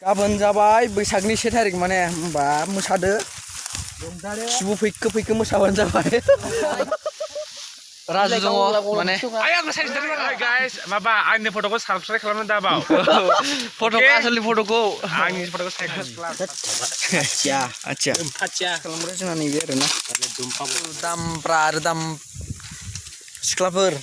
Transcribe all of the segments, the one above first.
गाबोन जाबाय बैसागनि 1 थारिख माने होमबा मोसादो सिबु फैखो मोसाबानो जाबाय राजु दङ माने गाइस माबा आंनि फट'खौ साबस्क्राइब खालामना दाबाव फट'खौ आसलि फट'खौ आंनि फट'खौ आच्छा खालामग्रा जोंना नैबे आरोना दामफ्रा आरो दाम सिख्लाफोर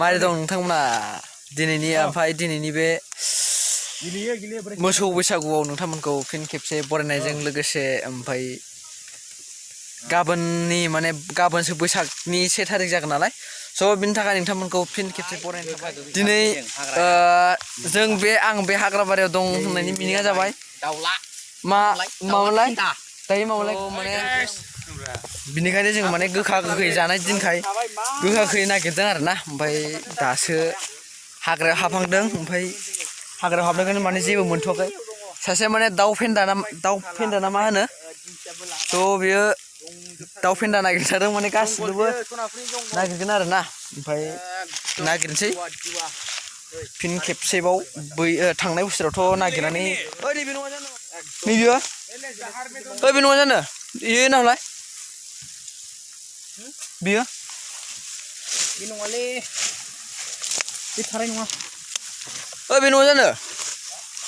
मारै दं नोंथांमोना दिनैनि ओमफ्राय दिनैनि बे मोसौ बैसागुआव नोंथांमोनखौ फिन खेबसे बरायनायजों लोगोसे ओमफ्राय गाबोननि माने गाबोनसो बैसागनि 1 थारिख जागोन नालाय स' बिनि थाखाय नोंथांमोनखौ फिन खेबसे बरायनो थाखाय दिनै जों आं बे हाग्राबारियाव दं होननायनि मिनिङा जाबाय मामोनलाय दायो मामोनलाय माने बिनिखायनो जों माने गोखा गोखै जानाय दिनखाय गोखा गोखै नागिरदों आरोना ओमफ्राय दासो हाग्रायाव हाबहांदों ओमफ्राय हाग्रायाव हाबनायखायनो माने जेबो मोनथ'वाखै सासे माने दाउ फेन्दा ना मा होनो थ' बियो दाउ फेन्दा नागिरथारदों माने गासिबो नागिरगोन आरोना ओमफ्राय नागिरनोसै फिन खेबसेबाव थांनाय बोसोरावथ' नागिरनानै नैबे नङा जानो इयो नालाय बियो बे नङालै बे थाराय नङा बे नङा जानो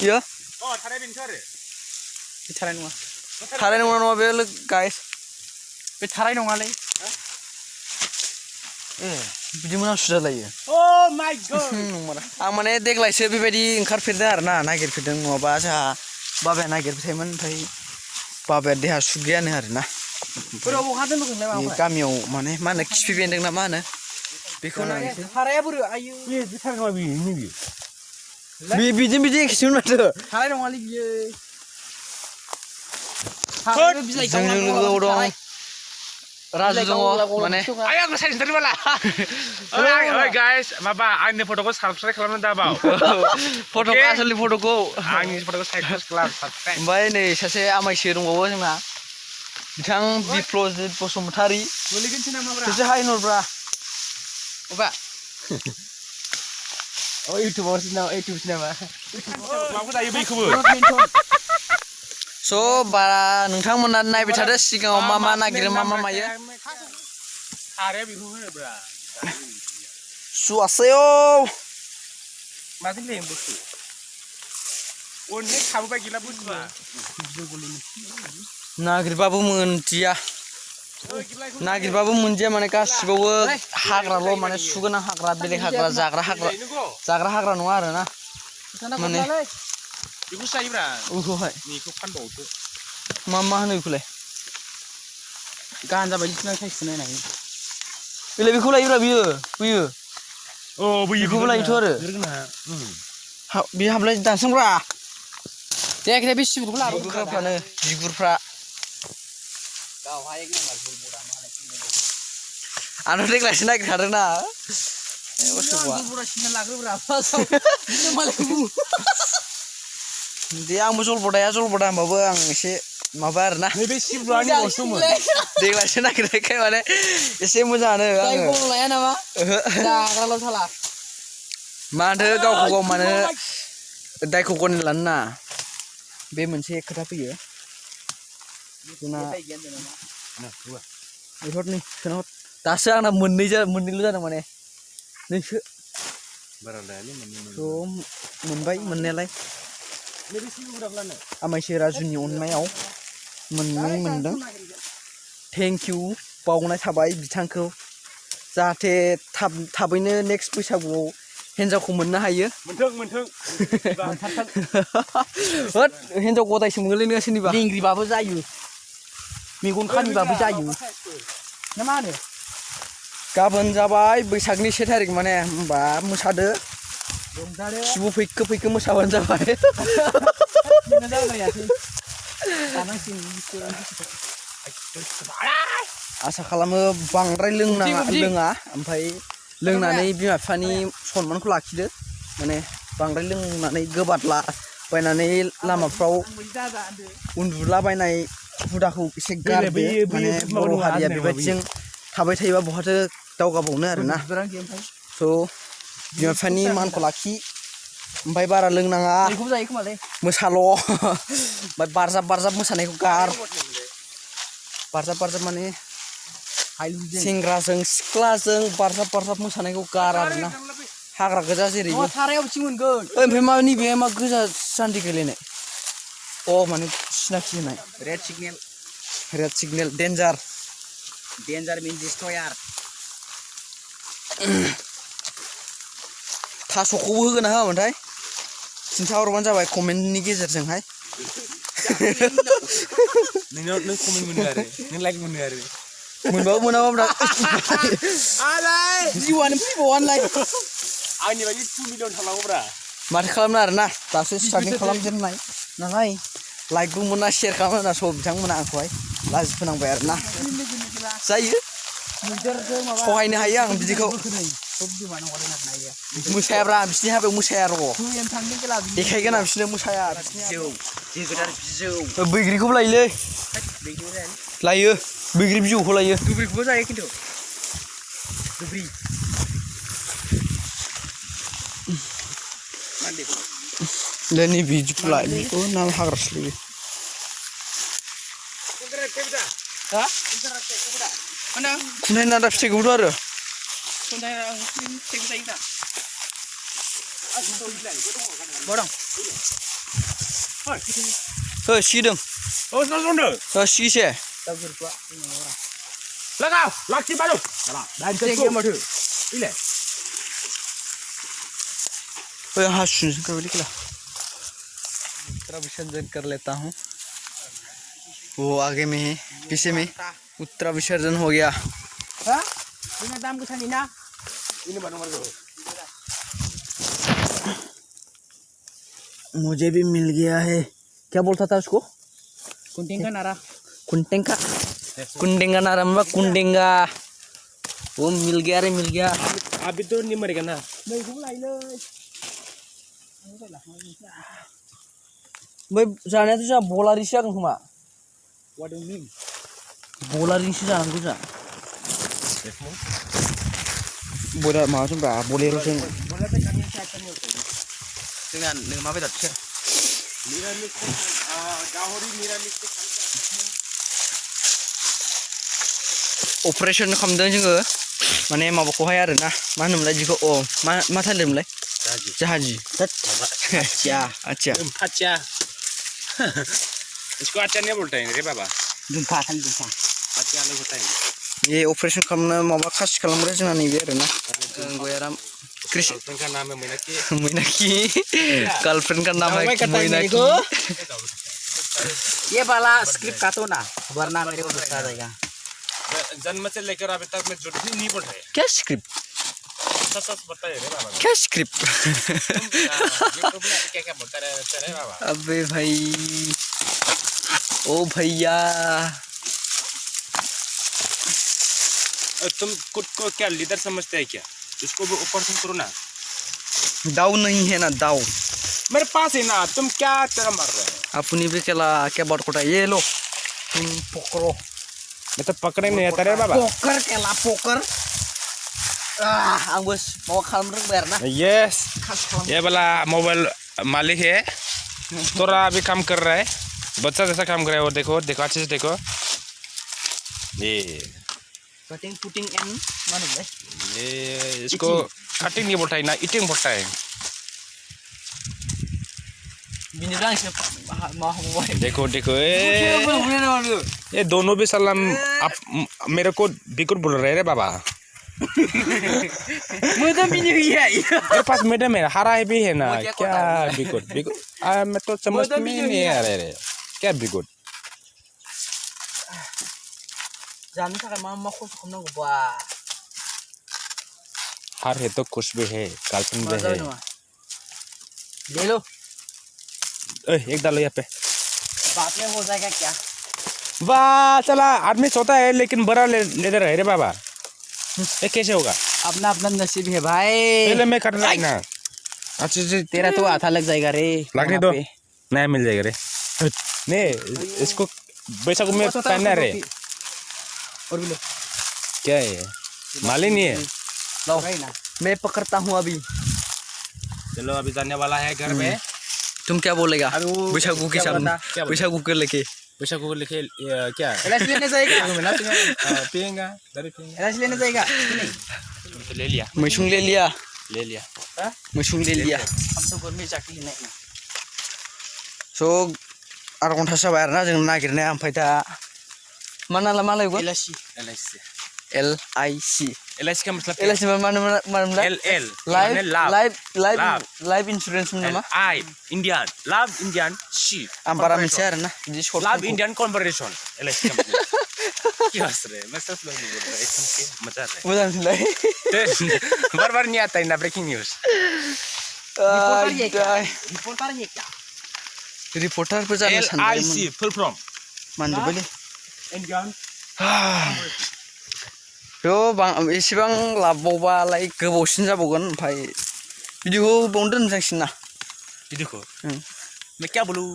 इयो थाराय बेनोथ' आरो बे थाराय नङा बे गाइस बे थाराय नङालै बिदि मोनामसु जालायो आं माने देग्लायसो बेबायदि ओंखारफेरदों आरोना नागिरफेरदों नङाबा जोंहा बाबाया नागिरबाय थायोमोन ओमफ्राय बाबाया देहा सुग गैयानो आरोना गामियाव माने मा होनो खिफि बेन्दों ना मा होनो बेखौ बिदि एखेसोमोन माथो थाराय नङालै बियो जोंनि लोगोआव दं राजु दङ माने गाइस माबा आंनि फट'खौ साबस्क्राइब खालामना दाबाव फट'खौ आसलि फट'खौ आंनि फट'खौ साबस्क्राइब ओमफ्राय नै सासे आमायसो दंबावो जोंना बिथां बिप्लजित बसुमतारी खेबसे हाय नरब्रा अबा इउटुबसो नामा स' बारा नोंथांमोना नायबाय थादो सिगाङाव मा नागिरो मा मायो सुवासेयो नागिरबाबो मोनदिया माने गासिबावबो हाग्राल' माने सुगोनां हाग्रा बेलेग हाग्रा जाग्रा हाग्रा नङा आरोना माने मा होनो बेखौलाय गान्जा बायदिसिना साइसखौ नायनानै बेखौ लायोब्रा बैयो बेखौबो लायोथ' आरो बे हाबलाय दानसांब्रा जायाखै बे सिबुरखौ लाबोग्राफ्रानो बिगुरफ्रा आंथ' देग्लायसो नागिरखादोंना दे आंबो जलबदाया होमबाबो आं एसे माबा आरोना देग्लायसो नागिरनायखाय माने एसे मोजाङानो माथो गावखौ गाव मानो दायखौ गनायना लानो नाङा बे मोनसे खोथा फैयो जोंना खोनाहर दासो आंना मोननैल' जादों माने नोंसो मोनबाय मोननायालाय आमायसो राजुनि अननायाव मोननै मोनदों थेंक इउ बावनाय थाबाय बिथांखौ जाहाथे थाबैनो नेक्स्ट बैसागुआव हिन्जावखौ मोननो हायो हिन्जाव गदायसो मोनगोनलै नोङो सोरनिबा लेंग्रिबाबो जायो मेगन खानिबाबो जायो ना मा होनो गाबोन जाबाय बैसागनि 1 थारिख माने होमबा मोसादो सिबु फैखो मोसाबानो जाबाय आसा खालामो बांद्राय लोङा ओमफ्राय लोंनानै बिमा बिफानि सनमानखौ लाखिदो माने बांद्राय लोंनानै गोबादला बायनानै लामाफ्राव उन्दुलाबायनाय हुदाखौ एसे गारदो माने बर' हारिया बेबायदिजों थाबाय थायोबा बहाथो दावगाबावनो आरोना स' बिमा बिफानि मानखौ लाखि ओमफ्राय बारा लोंनाङा बेखौबो जायो खोमालै मोसाल' ओमफ्य बारजाब मोसानायखौ गार बारजाब माने सेंग्राजों सिख्लाजों बारजाब मोसानायखौ गार आरोना हाग्रा गोजा जेरैबो सारायाव बिथिं मोनगोन ओमफ्राय मा नैबे मा गोजा सान्थि गेलेनाय माने सिनाखि होनाय रेड सिगनेल डेन्जार मिन डिस्ट्रयार थास'खौबो होगोन ना होआमोनथाय खिन्थाहरबानो जाबाय कमेन्टनि गेजेरजोंहाय नों कमेन्ट मोनो आरो नों लाइक मोनो आरो मोनबाबो मोनाबाबो जिउआनो फैबावानोलाय आंनि बायदि 2 मिलियन थांनांगौब्रा माथो खालामनो आरोना दासो स्टार्टिं खालामजेननाय नालाय लाइकबो मोना शेयार खालामनो होना सब बिथांमोना आंखौहाय लाजि फोनांबाय आरोना जायो सहायनो हायो आं बिदिखौ मोसायाब्रा बिसिनि हाबायाव मोसाया र' देखायगोन आं बिसोरनो मोसाया बैग्रिखौबो लायोलै लायो बैग्रि बिजौखौ लायो दुब्रिखौबो जायो खिन्थु दुब्रि नै बिदिखौ लायो नाम हाग्रासोलै हा खुन्थाइ नारा फिथाइखौबोथ' आरो सिगिदों सिगिसे लाखि बारु हाँ सुन कर निकला उत्तरा विसर्जन कर लेता हूँ वो आगे में है पीछे में उत्तरा विसर्जन हो गया दाम गोसानि ना मुझे भी मिल गया है क्या बोलता था उसको कुंटेंगा नारा कुंडेंगा नारा में कुंडेंगा वो मिल गया रे मिल गया अभी तो नहीं मरेगा ना भाई जाने तो जा बोलारी से आगन खोमा What do you mean? बोलारी से जानांगौ जा बोला माबाजों बा बोलेरोजों जोंना मा बेदरसो अपारेशन खालामदों जोङो माने माबाखौहाय आरोना मा होनोमोनलाय बिखौ मा थालिरमोनलाय जहाजी अच्छा इसको अच्छा नहीं बोलते हैं रे बाबा दुंफा खालि दुंफा अच्छा अलग होता है ये ऑपरेशन खालामनो माबा खासि खालामग्रा जोंना नैबे आरोना गयाराम कृष्ण का नाम है मीनाक्षी मीनाक्षी गर्लफ्रेंड का नाम है मीनाक्षी ये वाला स्क्रिप्ट काटो ना वरना मेरे को गुस्सा आ जाएगा जन्म से लेकर अभी तक मैं झूठ भी नहीं बोल रहा क्या स्क्रिप्ट सच बताइए रे बाबा क्या स्क्रिप्ट यूट्यूब में क्या बोलता रहता है बाबा अबे भाई ओ भैया तुम खुद को क्या लीडर समझते है क्या उसको भी ऑपरेशन करो ना दाव नहीं है ना दाव मेरे पास है ना तुम क्या तेरा मार रहे हो अपनी भी क्या बात कोटा ये लो तुम पकड़ो मैं तो पकड़े नहीं आता रे बाबा पोकर केला पोकर आं बस माबा खालामनो रोंबाय आरोना यस ये वाला मोबाइल मालिक है तोरा अभी काम कर रहा है बच्चा जैसा काम कर रहा है वो देखो अच्छे से देखो ये कटिंग पुटिंग एंड मानो भाई ये इसको कटिंग नहीं बोलता है ना ईटिंग बोलता है बिनिफ्राय आंसो मा हमाय देखो ये दोनों भी सलाम आप मेरे को बिकुर बोल रहे रे बाबा मोदम बिनि है मेरे पास मैडम है हरा है भी है ना क्या बिकुर मैं तो समझ में नहीं आ रहा है क्या बिकुर जानो थाखाय मा खस्थ' खालामनांगौ बा हार है तो खुश भी है गर्लफ्रेंड भी है ले लो एक डालो यहाँ पे बात में हो जाएगा क्या वाह चला आदमी सोता है लेकिन बड़ा लेदर है रे बाबा ये कैसे होगा अपना अपना नसीब है भाई पहले मैं करना ना अच्छा जी तेरा तो आधा लग जाएगा रे लगने दो नया मिल जाएगा रे नहीं इसको पैसा को मैं पहनना रे और भी लो क्या है माली नहीं है लो मैं पकड़ता हूँ अभी चलो अभी जाने वाला है घर पे तुम क्या बोलेगा अभी वो बैसागु के क्या सामने बोला था? क्या बोला? बैसागु के लेके बैसागु को लिखे क्या एलएस लेने जाएगा पियेगा दारू पियेगा एलएस लेने जाएगा कि नहीं तो ले लिया मैसुं ले लिया हाँ? मैसुं ले लिया हम तो घर में जाके लेना है स' आधा घन्टासो जाबाय आरोना जों नागिरनाया ओमफ्राय दा मा नाला मा लायगोन एलएससी LIC LIC का मतलब LIC मानोमोनलाय LL लाइफ लाभ लाइफ इन्सुरेन्स नामा I Indian Love Indian C आं बारा मिथिया आरोना बिदि सर्ट Love Indian Corporation LIC का मतलब क्या हंस रहे मैं सब लोग नहीं बोल रहा एकदम के मजा रहा मोजां होनलाय है बार नहीं आता है ना ब्रेकिंग न्यूज़ रिपोर्टर ये क्या रिपर्टारफोर जानो सानबायमोन LIC full from मानजोब्बायलै Indian थ' एसेबां लाबावबालाय गोबावसिन जाबावगोन ओमफ्राय भिडिअखौ बावनो दोनजांसिन ना वीडियो को मैं क्या बोलूं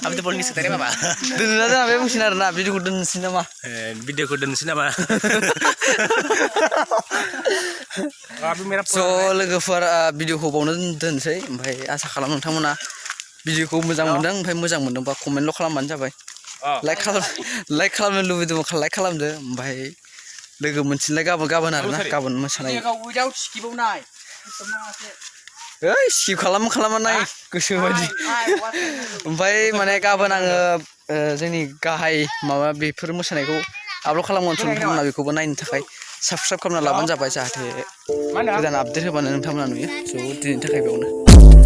अब तो बोल नहीं सकते रे बाबा दोनना दोना बे बुंसिन आरोना भिडिअखौ दोननोसै नामा वीडियो को दोननोसै नामा अभी मेरा स' लोगोफोर भिडिअखौ बावनो दोनसै ओमफ्राय आसा खालामो नोंथांमोना भिडिअखौ मोजां मोनदों ओमफ्राय मोजां मोनदोंबा कमेन्टल' खालामबानो जाबाय लाइक खालामनो लुबैदोंबा लाइक खालामदो ओमफ्राय लोगो मोनसिनलाय गाबोन आरोना गाबोन मोसानाय विदाउट स्किपावनाय ओइ स्किप खालामा नाय गोसो बायदि ओमफ्राय माने गाबोन आङो जोंनि गाहाय माबा बेफोर मोसानायखौ आपल'ड खालामगोन नोंथांमोना बेखौबो नायनो थाखाय साबस्क्राइब खालामना लाबानो जाबाय जाहाथे गोदान आपडेट होबानो नोंथांमोना नुयो स' दिनैनि थाखाय बेयावनो